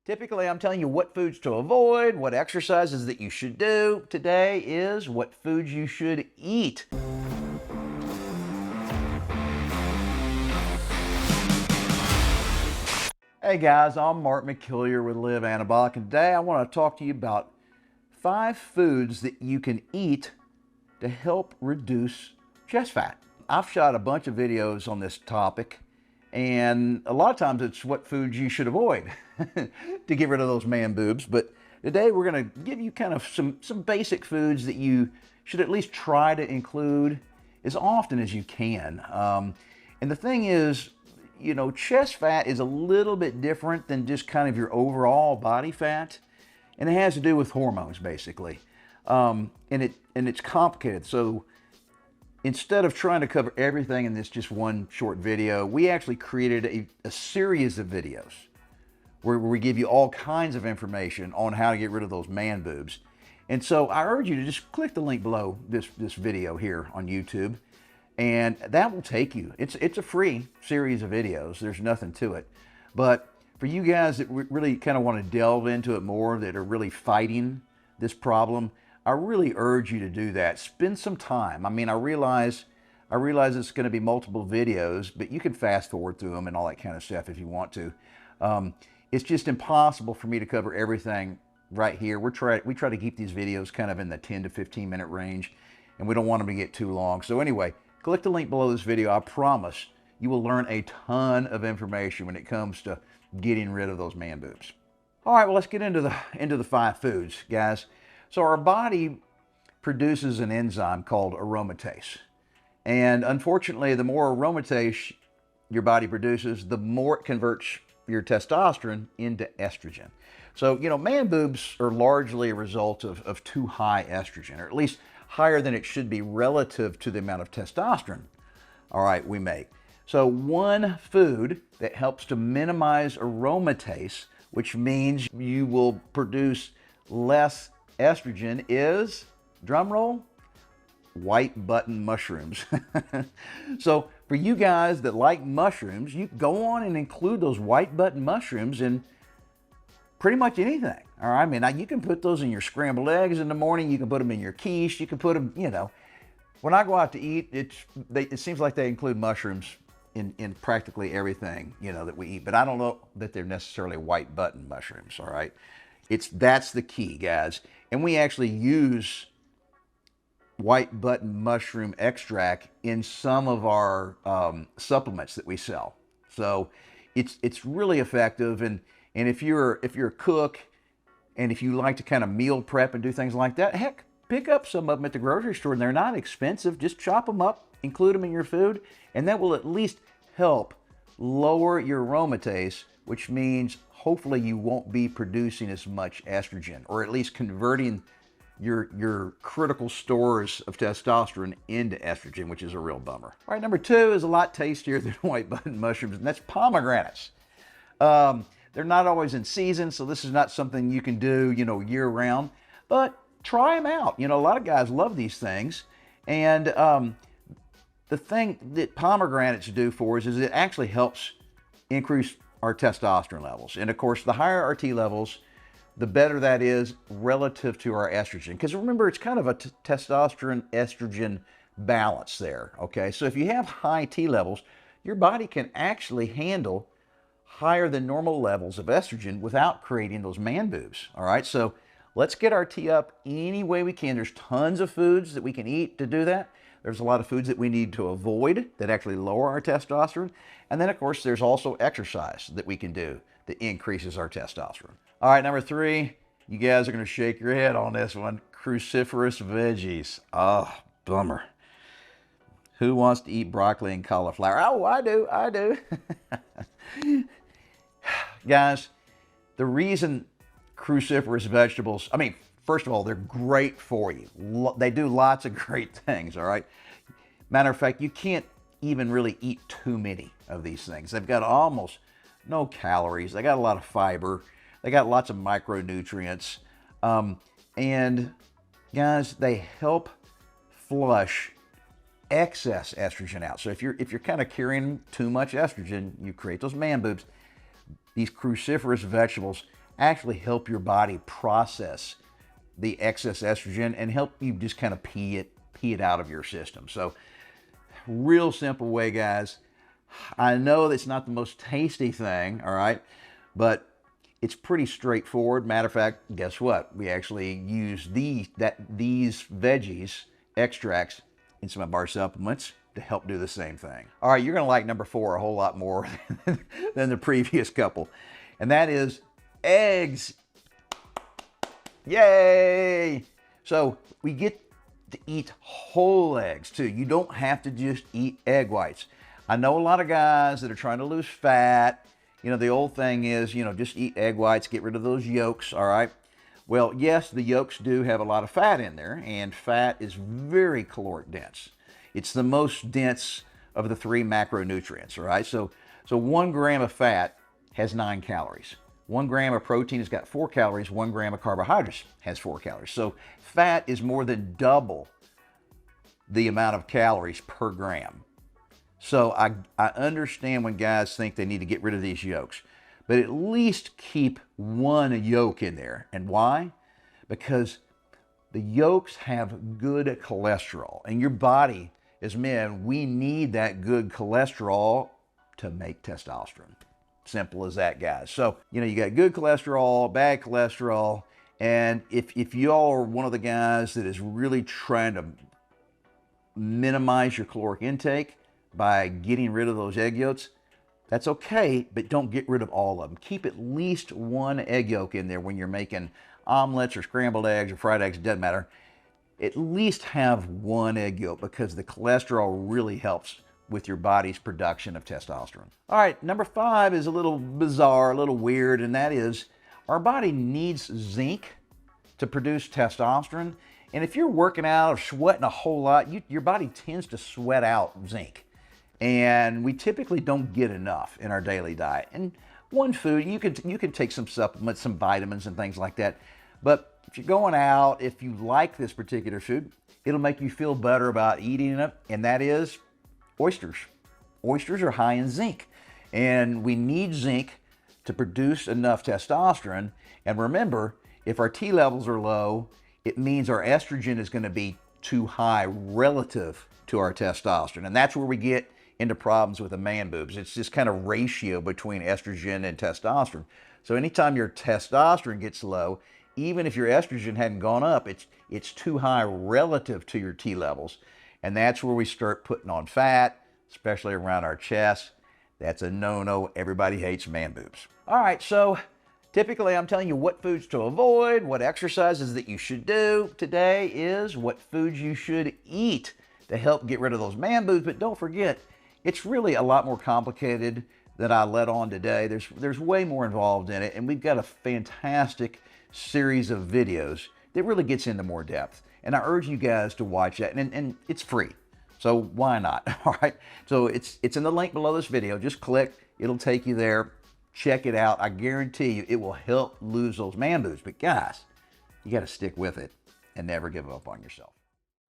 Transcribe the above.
Typically, I'm telling you what foods to avoid, what exercises that you should do. Today is what foods you should eat. Hey guys, I'm Mark McKillier with Live Anabolic, and today I want to talk to you about 5 foods that you can eat to help reduce chest fat. I've shot a bunch of videos on this topic, and a lot of times it's what foods you should avoid to get rid of those man boobs. But today we're going to give you kind of some basic foods that you should at least try to include as often as you can. And the thing is, you know, chest fat is a little bit different than just kind of your overall body fat, and it has to do with hormones basically. And it's complicated. So instead of trying to cover everything in this just one short video, we actually created a series of videos where we give you all kinds of information on how to get rid of those man boobs. And so I urge you to just click the link below this video here on YouTube, and that will take you. It's a free series of videos. There's nothing to it. But for you guys that really kind of want to delve into it more, that are really fighting this problem, I really urge you to do that. Spend some time. I mean, I realize it's going to be multiple videos, but you can fast forward through them and all that kind of stuff if you want to. It's just impossible for me to cover everything right here. We try to keep these videos kind of in the 10 to 15 minute range, and we don't want them to get too long. So anyway, click the link below this video. I promise you will learn a ton of information when it comes to getting rid of those man boobs. All right, well, let's get into the 5 foods, guys. So our body produces an enzyme called aromatase. And unfortunately, the more aromatase your body produces, the more it converts your testosterone into estrogen. So, you know, man boobs are largely a result of too high estrogen, or at least higher than it should be relative to the amount of testosterone, all right, we make. So one food that helps to minimize aromatase, which means you will produce less estrogen, is, drum roll, white button mushrooms. So for you guys that like mushrooms, you go on and include those white button mushrooms in pretty much anything. All right, I mean, you can put those in your scrambled eggs in the morning. You can put them in your quiche. You can put them, you know, when I go out to eat, it seems like they include mushrooms in practically everything, you know, that we eat. But I don't know that they're necessarily white button mushrooms. All right, that's the key, guys. And we actually use white button mushroom extract in some of our supplements that we sell. So it's really effective. And if you're a cook, and if you like to kind of meal prep and do things like that, heck, pick up some of them at the grocery store. And they're not expensive. Just chop them up, include them in your food, and that will at least help lower your aromatase, which means hopefully you won't be producing as much estrogen, or at least converting your critical stores of testosterone into estrogen, which is a real bummer. All right, number 2 is a lot tastier than white button mushrooms, and that's pomegranates. They're not always in season, so this is not something you can do, you know, year round, but try them out. You know, a lot of guys love these things, and the thing that pomegranates do for us is it actually helps increase our testosterone levels. And of course, the higher our T levels, the better that is relative to our estrogen. Because remember, it's kind of a testosterone estrogen balance there. Okay, so if you have high T levels, your body can actually handle higher than normal levels of estrogen without creating those man boobs. All right, so let's get our T up any way we can. There's tons of foods that we can eat to do that. There's a lot of foods that we need to avoid that actually lower our testosterone. And then, of course, there's also exercise that we can do that increases our testosterone. All right, number 3, you guys are going to shake your head on this one. Cruciferous veggies. Oh, bummer. Who wants to eat broccoli and cauliflower? Oh, I do. Guys, the reason cruciferous vegetables, I mean, first of all, they're great for you. They do lots of great things, all right? Matter of fact, you can't even really eat too many of these things. They've got almost no calories. They got a lot of fiber. They got lots of micronutrients. And guys, they help flush excess estrogen out. So if you're kind of carrying too much estrogen, you create those man boobs. These cruciferous vegetables actually help your body process the excess estrogen and help you just kind of pee it out of your system. So real simple way, guys. I know that's not the most tasty thing, all right, but it's pretty straightforward. Matter of fact, guess what? We actually use these veggies extracts in some of our supplements to help do the same thing. All right, you're gonna like number 4 a whole lot more than the previous couple, and that is eggs. Yay! So we get to eat whole eggs too. You don't have to just eat egg whites. I know a lot of guys that are trying to lose fat. You know, the old thing is, you know, just eat egg whites, get rid of those yolks, all right? Well, yes, the yolks do have a lot of fat in there, and fat is very caloric dense. It's the most dense of the 3 macronutrients, all right? So 1 gram of fat has 9 calories. 1 gram of protein has got 4 calories. 1 gram of carbohydrates has 4 calories. So fat is more than double the amount of calories per gram. So I understand when guys think they need to get rid of these yolks, but at least keep 1 yolk in there. And why? Because the yolks have good cholesterol, and your body, as men, we need that good cholesterol to make testosterone. Simple as that, guys. So, you know, you got good cholesterol, bad cholesterol, and if y'all are one of the guys that is really trying to minimize your caloric intake by getting rid of those egg yolks, that's okay, but don't get rid of all of them. Keep at least 1 egg yolk in there when you're making omelets or scrambled eggs or fried eggs, it doesn't matter. At least have 1 egg yolk because the cholesterol really helps with your body's production of testosterone. All right, number 5 is a little bizarre, a little weird, and that is our body needs zinc to produce testosterone. And if you're working out or sweating a whole lot, your body tends to sweat out zinc. And we typically don't get enough in our daily diet. And one food, you can take some supplements, some vitamins and things like that. But if you're going out, if you like this particular food, it'll make you feel better about eating it, and that is oysters. Oysters are high in zinc, and we need zinc to produce enough testosterone. And remember, if our T levels are low, it means our estrogen is going to be too high relative to our testosterone. And that's where we get into problems with the man boobs. It's this kind of ratio between estrogen and testosterone. So anytime your testosterone gets low, even if your estrogen hadn't gone up, it's too high relative to your T levels. And that's where we start putting on fat, especially around our chest. That's a no-no. Everybody hates man boobs. All right, so typically I'm telling you what foods to avoid, what exercises that you should do. Today is what foods you should eat to help get rid of those man boobs. But don't forget, it's really a lot more complicated than I let on today. There's way more involved in it, and we've got a fantastic series of videos that really gets into more depth. And I urge you guys to watch that, and it's free. So why not? All right. So it's in the link below this video. Just click, it'll take you there. Check it out. I guarantee you it will help lose those man boobs. But guys, you got to stick with it and never give up on yourself.